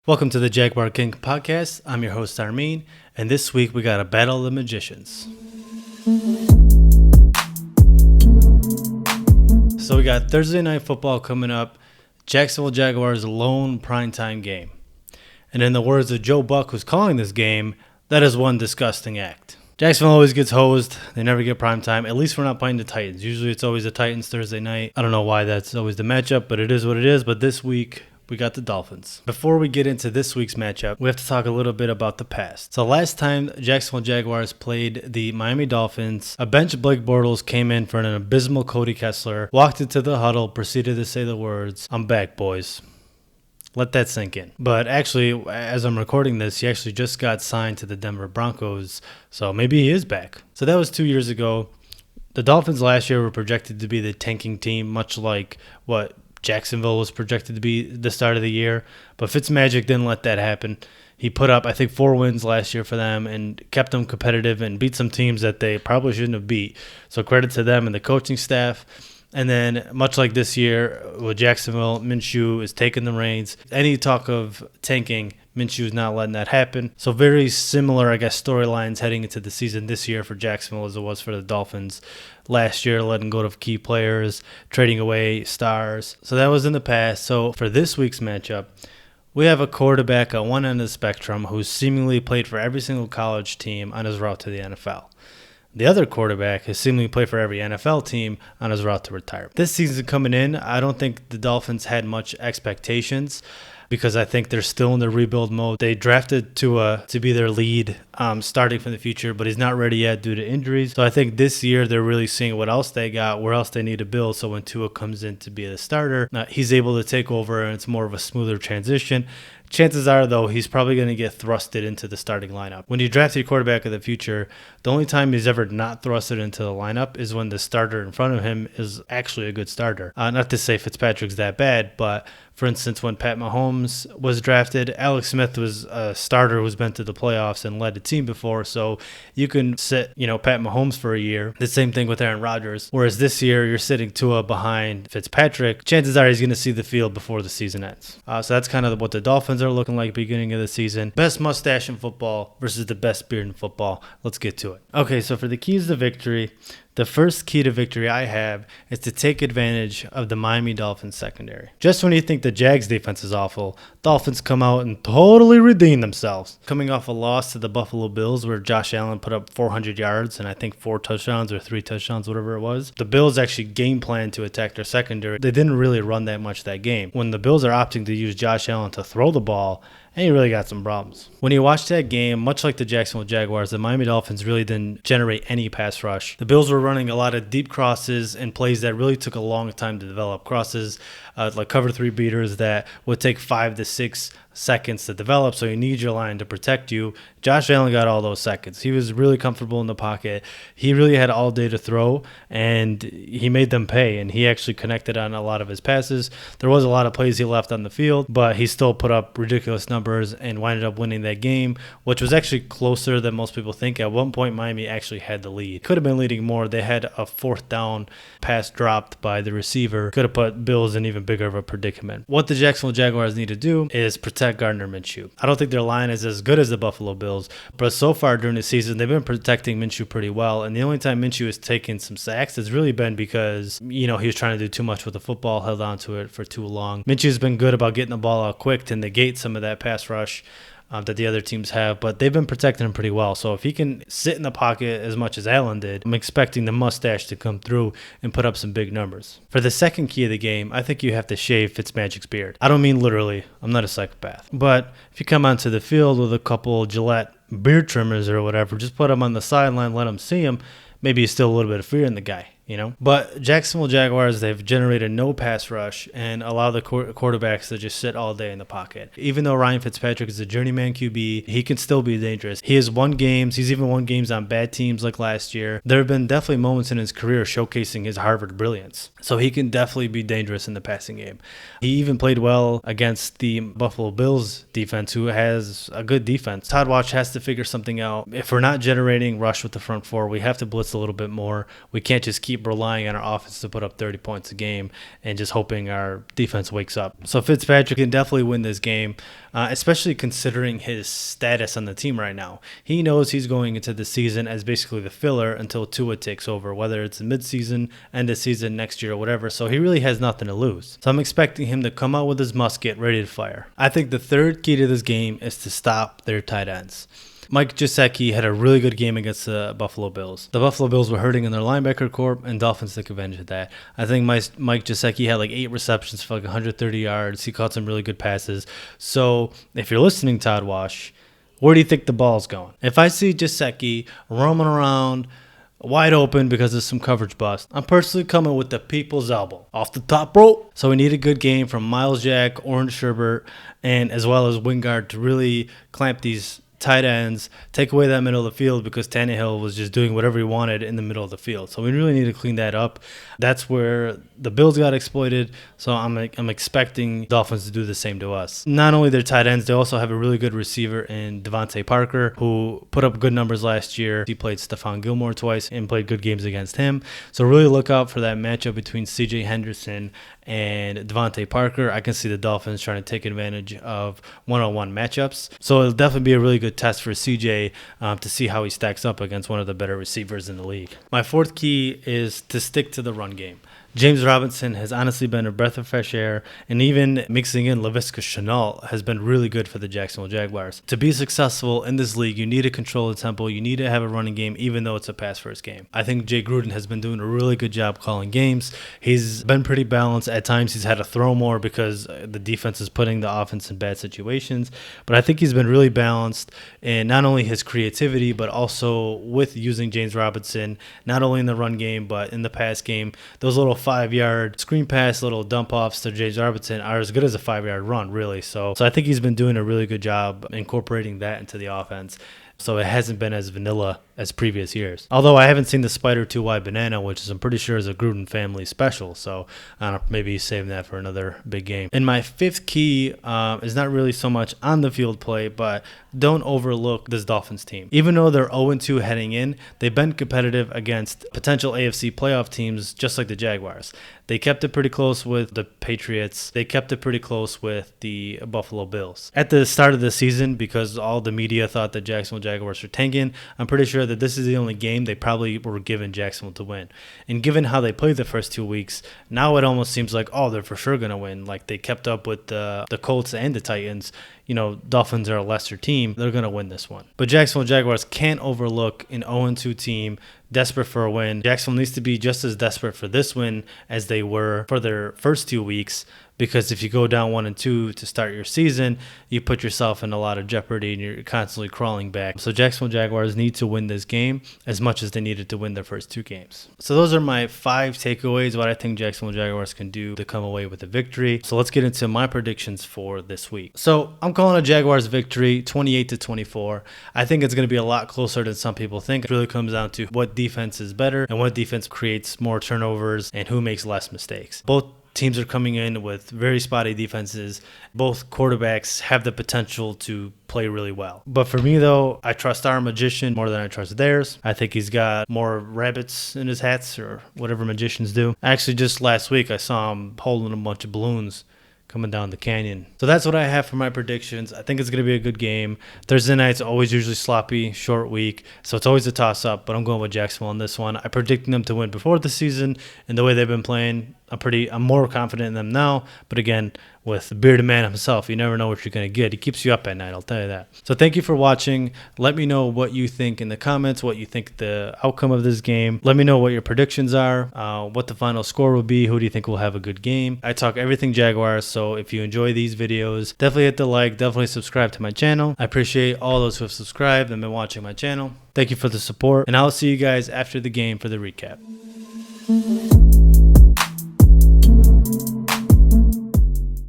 Welcome to the Jaguar King podcast. I'm your host, Armin, and this week we got a Battle of the Magicians. So we got Thursday Night Football coming up, Jacksonville Jaguars' lone primetime game. And in the words of Joe Buck, who's calling this game, that is one disgusting act. Jacksonville always gets hosed. They never get primetime. At least we're not playing the Titans. Usually it's always the Titans Thursday night. I don't know why that's always the matchup, but it is what it is. But this week, we got the Dolphins. Before we get into this week's matchup, we have to talk a little bit about the past. So last time Jacksonville Jaguars played the Miami Dolphins, a bench Blake Bortles came in for an abysmal Cody Kessler, walked into the huddle, proceeded to say the words, "I'm back, boys." Let that sink in. But actually, as I'm recording this, he actually just got signed to the Denver Broncos, so maybe he is back. So that was 2 years ago. The Dolphins last year were projected to be the tanking team, much like what Jacksonville was projected to be the start of the year, but Fitzmagic didn't let that happen. He put up, I think, 4 wins last year for them and kept them competitive and beat some teams that they probably shouldn't have beat. So credit to them and the coaching staff. And then, much like this year with Jacksonville, Minshew is taking the reins. Any talk of tanking, Minshew is not letting that happen. So very similar, I guess, storylines heading into the season this year for Jacksonville as it was for the Dolphins last year, letting go of key players, trading away stars. So that was in the past. So for this week's matchup, we have a quarterback on one end of the spectrum who's seemingly played for every single college team on his route to the NFL. The other quarterback has seemingly played for every NFL team on his route to retirement. This season coming in, I don't think the Dolphins had much expectations because I think they're still in the rebuild mode. They drafted Tua to be their lead starting from the future, but he's not ready yet due to injuries. So I think this year they're really seeing what else they got, where else they need to build. So when Tua comes in to be the starter, he's able to take over and it's more of a smoother transition. Chances are, though, he's probably going to get thrusted into the starting lineup. When you draft your quarterback of the future, the only time he's ever not thrusted into the lineup is when the starter in front of him is actually a good starter. Not to say Fitzpatrick's that bad, but for instance, when Pat Mahomes was drafted, Alex Smith was a starter who's been to the playoffs and led a team before, so you can sit, Pat Mahomes for a year. The same thing with Aaron Rodgers. Whereas this year, you're sitting Tua behind Fitzpatrick. Chances are he's going to see the field before the season ends. So that's kind of what the Dolphins are looking like beginning of the season. Best mustache in football versus the best beard in football. Let's get to it. Okay, so for the keys to victory, the first key to victory I have is to take advantage of the Miami Dolphins secondary. Just when you think the Jags defense is awful, Dolphins come out and totally redeem themselves. Coming off a loss to the Buffalo Bills where Josh Allen put up 400 yards and I think 4 touchdowns or 3 touchdowns, whatever it was. The Bills actually game planned to attack their secondary. They didn't really run that much that game. When the Bills are opting to use Josh Allen to throw the ball, and you really got some problems. When you watch that game, much like the Jacksonville Jaguars, the Miami Dolphins really didn't generate any pass rush. The Bills were running a lot of deep crosses and plays that really took a long time to develop. Crosses like cover 3 beaters that would take 5 to 6 seconds to develop, so you need your line to protect you. Josh Allen got all those seconds. He was really comfortable in the pocket. He really had all day to throw, and he made them pay, and he actually connected on a lot of his passes. There was a lot of plays he left on the field, but he still put up ridiculous numbers and winded up winning that game, which was actually closer than most people think. At one point, Miami actually had the lead. Could have been leading more. They had a 4th down pass dropped by the receiver. Could have put Bills in even bigger of a predicament. What the Jacksonville Jaguars need to do is protect Gardner Minshew. I don't think their line is as good as the Buffalo Bills, but so far during the season, they've been protecting Minshew pretty well, and the only time Minshew has taken some sacks has really been because, he was trying to do too much with the football, held on to it for too long. Minshew's been good about getting the ball out quick to negate some of that pass rush that the other teams have, but they've been protecting him pretty well. So if he can sit in the pocket as much as Allen did, I'm expecting the mustache to come through and put up some big numbers. For the second key of the game, I think you have to shave Fitzmagic's beard. I don't mean literally. I'm not a psychopath. But if you come onto the field with a couple Gillette beard trimmers or whatever, just put them on the sideline, let them see him. Maybe you still a little bit of fear in the guy. But Jacksonville Jaguars, they've generated no pass rush and allow the quarterbacks to just sit all day in the pocket. Even though Ryan Fitzpatrick is a journeyman QB, he can still be dangerous. He has won games. He's even won games on bad teams like last year. There have been definitely moments in his career showcasing his Harvard brilliance. So he can definitely be dangerous in the passing game. He even played well against the Buffalo Bills defense, who has a good defense. Todd Watch has to figure something out. If we're not generating rush with the front four, we have to blitz a little bit more. We can't just keep keep relying on our offense to put up 30 points a game and just hoping our defense wakes up. So Fitzpatrick can definitely win this game, especially considering his status on the team right now. He knows he's going into the season as basically the filler until Tua takes over, whether it's mid-season, end of season, next year, or whatever. So he really has nothing to lose. So I'm expecting him to come out with his musket ready to fire. I think the third key to this game is to stop their tight ends. Mike Gesicki had a really good game against the Buffalo Bills. The Buffalo Bills were hurting in their linebacker corps, and Dolphins took advantage of that. I think Mike Gesicki had like 8 receptions for like 130 yards. He caught some really good passes. So if you're listening, Todd Wash, where do you think the ball's going? If I see Gesicki roaming around wide open because of some coverage bust, I'm personally coming with the people's elbow off the top rope. So we need a good game from Miles Jack, Orange Sherbert, and as well as Wingard to really clamp these tight ends, take away that middle of the field, because Tannehill was just doing whatever he wanted in the middle of the field. So we really need to clean that up. That's where the Bills got exploited. So I'm expecting Dolphins to do the same to us. Not only their tight ends, they also have a really good receiver in Devontae Parker, who put up good numbers last year. He played Stephon Gilmore twice and played good games against him. So really look out for that matchup between C.J. Henderson and Devontae Parker. I can see the Dolphins trying to take advantage of one-on-one matchups. So it'll definitely be a really good test for CJ to see how he stacks up against one of the better receivers in the league. My fourth key is to stick to the run game. James Robinson has honestly been a breath of fresh air, and even mixing in Laviska Shenault has been really good for the Jacksonville Jaguars. To be successful in this league, you need to control the tempo. You need to have a running game, even though it's a pass-first game. I think Jay Gruden has been doing a really good job calling games. He's been pretty balanced. At times, he's had to throw more because the defense is putting the offense in bad situations. But I think he's been really balanced in not only his creativity, but also with using James Robinson, not only in the run game, but in the pass game. Those little 5-yard screen pass, little dump offs to James Robinson are as good as a 5-yard run, really. So I think he's been doing a really good job incorporating that into the offense. So it hasn't been as vanilla as previous years. Although I haven't seen the Spider 2 Wide Banana, which is I'm pretty sure is a Gruden family special. So I don't know, maybe he's saving that for another big game. And my fifth key is not really so much on the field play, but don't overlook this Dolphins team. Even though they're 0-2 heading in, they've been competitive against potential AFC playoff teams just like the Jaguars. They kept it pretty close with the Patriots. They kept it pretty close with the Buffalo Bills. At the start of the season, because all the media thought the Jacksonville Jaguars were tanking, I'm pretty sure that this is the only game they probably were given Jacksonville to win. And given how they played the first 2 weeks, now it almost seems like, oh, they're for sure going to win. Like they kept up with the Colts and the Titans. You know, Dolphins are a lesser team. They're going to win this one. But Jacksonville Jaguars can't overlook an 0-2 team desperate for a win. Jacksonville needs to be just as desperate for this win as they were for their first 2 weeks, because if you go down 1-2 to start your season, you put yourself in a lot of jeopardy and you're constantly crawling back. So Jacksonville Jaguars need to win this game as much as they needed to win their first 2 games. So those are my 5 takeaways, what I think Jacksonville Jaguars can do to come away with a victory. So let's get into my predictions for this week. So I'm calling a Jaguars victory 28-24. I think it's going to be a lot closer than some people think. It really comes down to what defense is better and what defense creates more turnovers and who makes less mistakes. Both teams are coming in with very spotty defenses. Both quarterbacks have the potential to play really well. But for me, though, I trust our magician more than I trust theirs. I think he's got more rabbits in his hats or whatever magicians do. Actually, just last week, I saw him holding a bunch of balloons coming down the canyon. So that's what I have for my predictions. I think it's going to be a good game. Thursday night's always usually sloppy, short week, so it's always a toss-up, but I'm going with Jacksonville on this one. I'm predicting them to win before the season, and the way they've been playing, I'm more confident in them now. But again, with the bearded man himself, you never know what you're going to get. He keeps you up at night, I'll tell you that. So thank you for watching. Let me know what you think in the comments, what you think the outcome of this game. Let me know what your predictions are, what the final score will be. Who do you think will have a good game? I talk everything Jaguars, so if you enjoy these videos, definitely hit the like, definitely subscribe to my channel. I appreciate all those who have subscribed and been watching my channel. Thank you for the support, and I'll see you guys after the game for the recap.